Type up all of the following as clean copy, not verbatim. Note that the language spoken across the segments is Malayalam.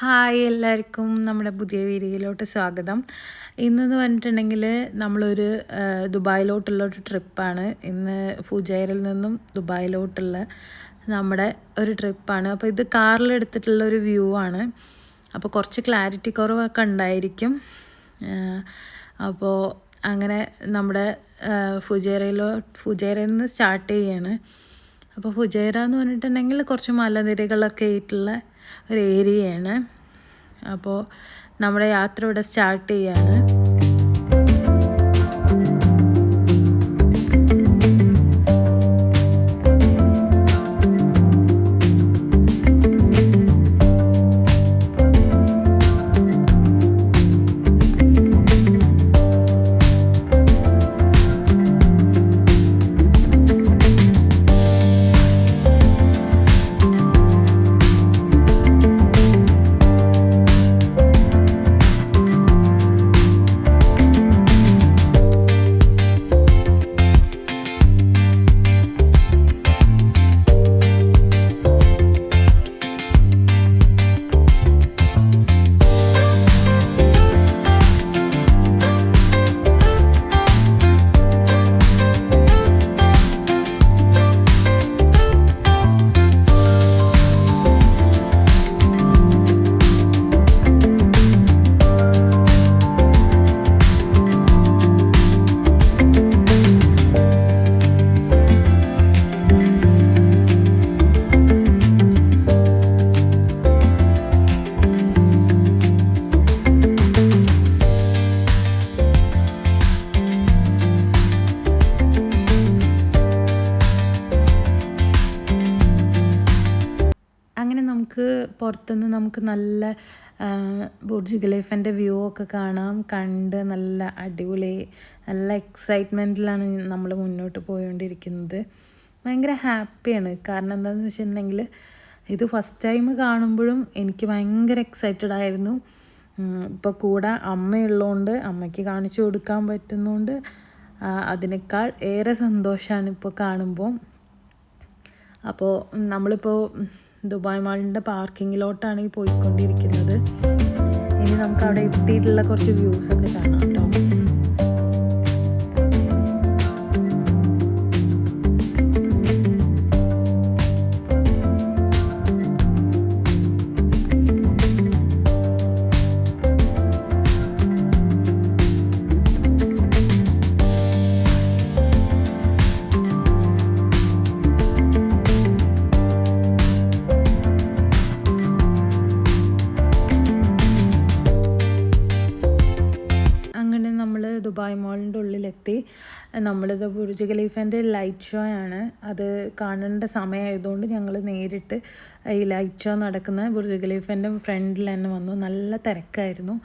ഹായ് എല്ലാവർക്കും നമ്മുടെ പുതിയ വീഡിയോയിലോട്ട് സ്വാഗതം. ഇന്നെന്ന് പറഞ്ഞിട്ടുണ്ടെങ്കിൽ നമ്മളൊരു ദുബായിലോട്ടുള്ളൊരു ട്രിപ്പാണ്. ഇന്ന് ഫുജൈറിൽ നിന്നും ദുബായിലോട്ടുള്ള നമ്മുടെ ഒരു ട്രിപ്പാണ്. അപ്പോൾ ഇത് കാറിലെടുത്തിട്ടുള്ളൊരു വ്യൂ ആണ്. അപ്പോൾ കുറച്ച് ക്ലാരിറ്റി കുറവൊക്കെ ഉണ്ടായിരിക്കും. അപ്പോൾ അങ്ങനെ നമ്മുടെ ഫുജൈറയിൽ നിന്ന് സ്റ്റാർട്ട് ചെയ്യാണ്. അപ്പോൾ ഫുജൈറ എന്ന് പറഞ്ഞിട്ടുണ്ടെങ്കിൽ കുറച്ച് മലനിരകളൊക്കെ ആയിട്ടുള്ള ഒരു ഏരിയയാണ്. അപ്പോൾ നമ്മുടെ യാത്ര ഇവിടെ സ്റ്റാർട്ട് ചെയ്യാണ്. അങ്ങനെ നമുക്ക് പുറത്തുനിന്ന് നമുക്ക് നല്ല ബുർജ് ഖലീഫൻ്റെ വ്യൂ ഒക്കെ കണ്ട് നല്ല അടിപൊളി നല്ല എക്സൈറ്റ്മെൻറ്റിലാണ് നമ്മൾ മുന്നോട്ട് പോയിക്കൊണ്ടിരിക്കുന്നത്. ഭയങ്കര ഹാപ്പിയാണ്. കാരണം എന്താണെന്ന് വെച്ചിട്ടുണ്ടെങ്കിൽ ഇത് ഫസ്റ്റ് ടൈം കാണുമ്പോഴും എനിക്ക് ഭയങ്കര എക്സൈറ്റഡ് ആയിരുന്നു. ഇപ്പോൾ കൂടെ അമ്മയുള്ളതുകൊണ്ട് അമ്മയ്ക്ക് കാണിച്ചു കൊടുക്കാൻ പറ്റുന്നതുകൊണ്ട് അതിനേക്കാൾ ഏറെ സന്തോഷമാണ് ഇപ്പോൾ കാണുമ്പോൾ. അപ്പോൾ നമ്മളിപ്പോൾ ദുബായ് മാളിൻ്റെ പാർക്കിങ്ങിലോട്ടാണ് ഈ പോയിക്കൊണ്ടിരിക്കുന്നത്. ഇനി നമുക്ക് അവിടെ എത്തിയിട്ടുള്ള കുറച്ച് വ്യൂസൊക്കെ കാണാം കേട്ടോ. ദുബായ് മാളിൻ്റെ ഉള്ളിലെത്തി. നമ്മളിത് ബുർജ് ഖലീഫൻ്റെ ലൈറ്റ് ഷോ ആണ്. അത് കാണേണ്ട സമയമായതുകൊണ്ട് ഞങ്ങൾ നേരിട്ട് ഈ ലൈറ്റ് ഷോ നടക്കുന്ന ബുർജ് ഖലീഫൻ്റെ ഫ്രണ്ടിൽ തന്നെ വന്നു. നല്ല തിരക്കായിരുന്നു.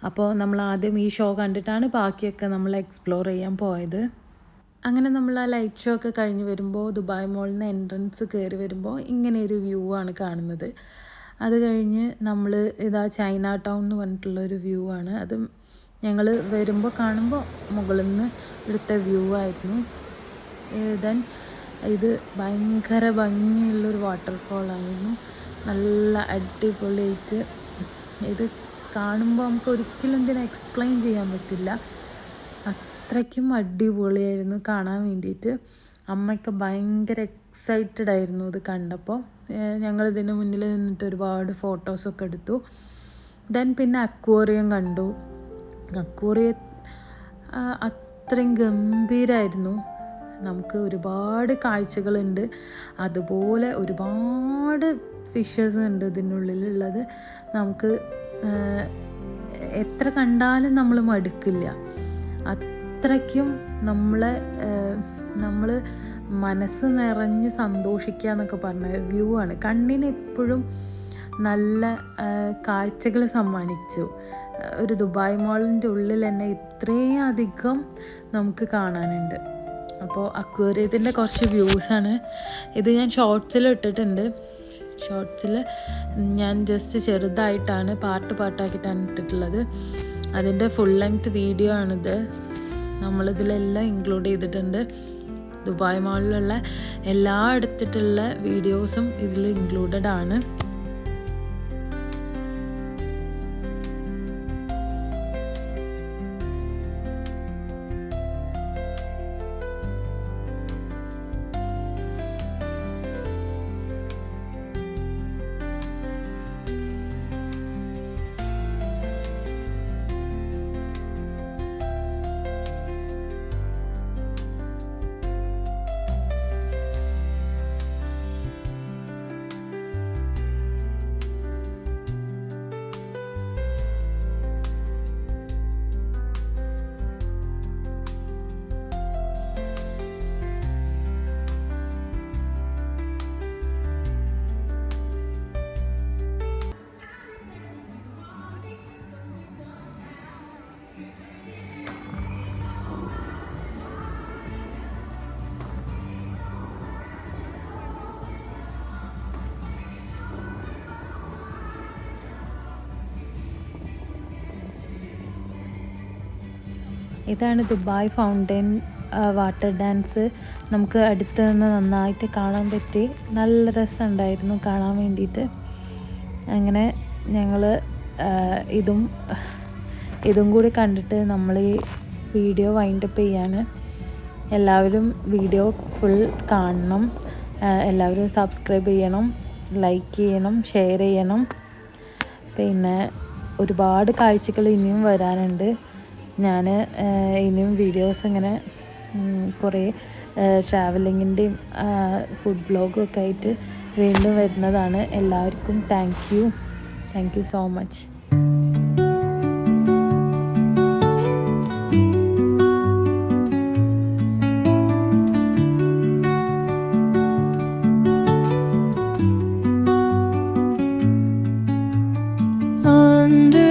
അപ്പോൾ നമ്മൾ ആദ്യം ഈ ഷോ കണ്ടിട്ടാണ് ബാക്കിയൊക്കെ നമ്മൾ എക്സ്പ്ലോർ ചെയ്യാൻ പോയത്. അങ്ങനെ നമ്മൾ ആ ലൈറ്റ് ഷോ ഒക്കെ കഴിഞ്ഞ് വരുമ്പോൾ ദുബായ് മാളിൽ നിന്ന് എൻട്രൻസ് കയറി വരുമ്പോൾ ഇങ്ങനെയൊരു വ്യൂ ആണ് കാണുന്നത്. അത് കഴിഞ്ഞ് നമ്മൾ ഇതാ ചൈന ടൗൺ എന്ന് പറഞ്ഞിട്ടുള്ളൊരു വ്യൂ ആണ്. അത് ഞങ്ങൾ വരുമ്പോൾ കാണുമ്പോൾ മുകളിൽ നിന്ന് എടുത്ത വ്യൂ ആയിരുന്നു. ദെൻ ഇത് ഭയങ്കര ഭംഗിയുള്ളൊരു വാട്ടർഫോളായിരുന്നു. നല്ല അടിപൊളിയായിട്ട് ഇത് കാണുമ്പോൾ നമുക്ക് ഒരിക്കലും ഇതിനെ എക്സ്പ്ലെയിൻ ചെയ്യാൻ പറ്റില്ല. അത്രയ്ക്കും അടിപൊളിയായിരുന്നു കാണാൻ വേണ്ടിയിട്ട്. അമ്മയ്ക്ക് ഭയങ്കര എക്സൈറ്റഡ് ആയിരുന്നു ഇത് കണ്ടപ്പോൾ. ഞങ്ങളിതിന് മുന്നിൽ നിന്നിട്ട് ഒരുപാട് ഫോട്ടോസൊക്കെ എടുത്തു. ദെൻ പിന്നെ അക്വേറിയം കണ്ടു. അക്വേറിയം അത്രയും ഗംഭീരമായിരുന്നു. നമുക്ക് ഒരുപാട് കാഴ്ചകളുണ്ട്. അതുപോലെ ഒരുപാട് ഫിഷസ് ഉണ്ട് ഇതിനുള്ളിലുള്ളത്. നമുക്ക് എത്ര കണ്ടാലും നമ്മൾ മടുക്കില്ല. അത്രയ്ക്കും നമ്മൾ മനസ്സ് നിറഞ്ഞ് സന്തോഷിക്കുക എന്നൊക്കെ പറഞ്ഞ വ്യൂ ആണ്. കണ്ണിന് എപ്പോഴും നല്ല കാഴ്ചകൾ സമ്മാനിച്ചു. ഒരു ദുബായ് മാളിൻ്റെ ഉള്ളിൽ തന്നെ ഇത്രയും അധികം നമുക്ക് കാണാനുണ്ട്. അപ്പോൾ അക്വേറിയത്തിൻ്റെ കുറച്ച് വ്യൂസാണ് ഇത്. ഞാൻ ഷോർട്സിൽ ഇട്ടിട്ടുണ്ട്. ഷോർട്സിൽ ഞാൻ ജസ്റ്റ് ചെറുതായിട്ടാണ് പാർട്ടാക്കിയിട്ടാണ് ഇട്ടിട്ടുള്ളത്. അതിൻ്റെ ഫുൾ ലെങ്ത് വീഡിയോ ആണിത്. നമ്മളിതിലെല്ലാം ഇൻക്ലൂഡ് ചെയ്തിട്ടുണ്ട്. ദുബായ് മാളിലുള്ള എല്ലാ എടുത്തിട്ടുള്ള വീഡിയോസും ഇതിൽ ഇൻക്ലൂഡഡ് ആണ്. ഇതാണ് ദുബായ് ഫൗണ്ടൈൻ വാട്ടർ ഡാൻസ്. നമുക്ക് അടുത്ത് നിന്ന് നന്നായിട്ട് കാണാൻ പറ്റി. നല്ല രസമുണ്ടായിരുന്നു കാണാൻ വേണ്ടിയിട്ട്. അങ്ങനെ ഞങ്ങൾ ഇതും കൂടി കണ്ടിട്ട് നമ്മൾ ഈ വീഡിയോ വൈൻഡപ്പ് ചെയ്യാണ്. എല്ലാവരും വീഡിയോ ഫുൾ കാണണം. എല്ലാവരും സബ്സ്ക്രൈബ് ചെയ്യണം, ലൈക്ക് ചെയ്യണം, ഷെയർ ചെയ്യണം. പിന്നെ ഒരുപാട് കാഴ്ചകൾ ഇനിയും വരാനുണ്ട്. ഞാൻ ഇനിയും വീഡിയോസ് ഇങ്ങനെ കുറേ ട്രാവലിങ്ങിൻ്റെയും ഫുഡ് ബ്ലോഗും ഒക്കെ ആയിട്ട് വീണ്ടും വരുന്നതാണ്. എല്ലാവർക്കും thank you so much. Under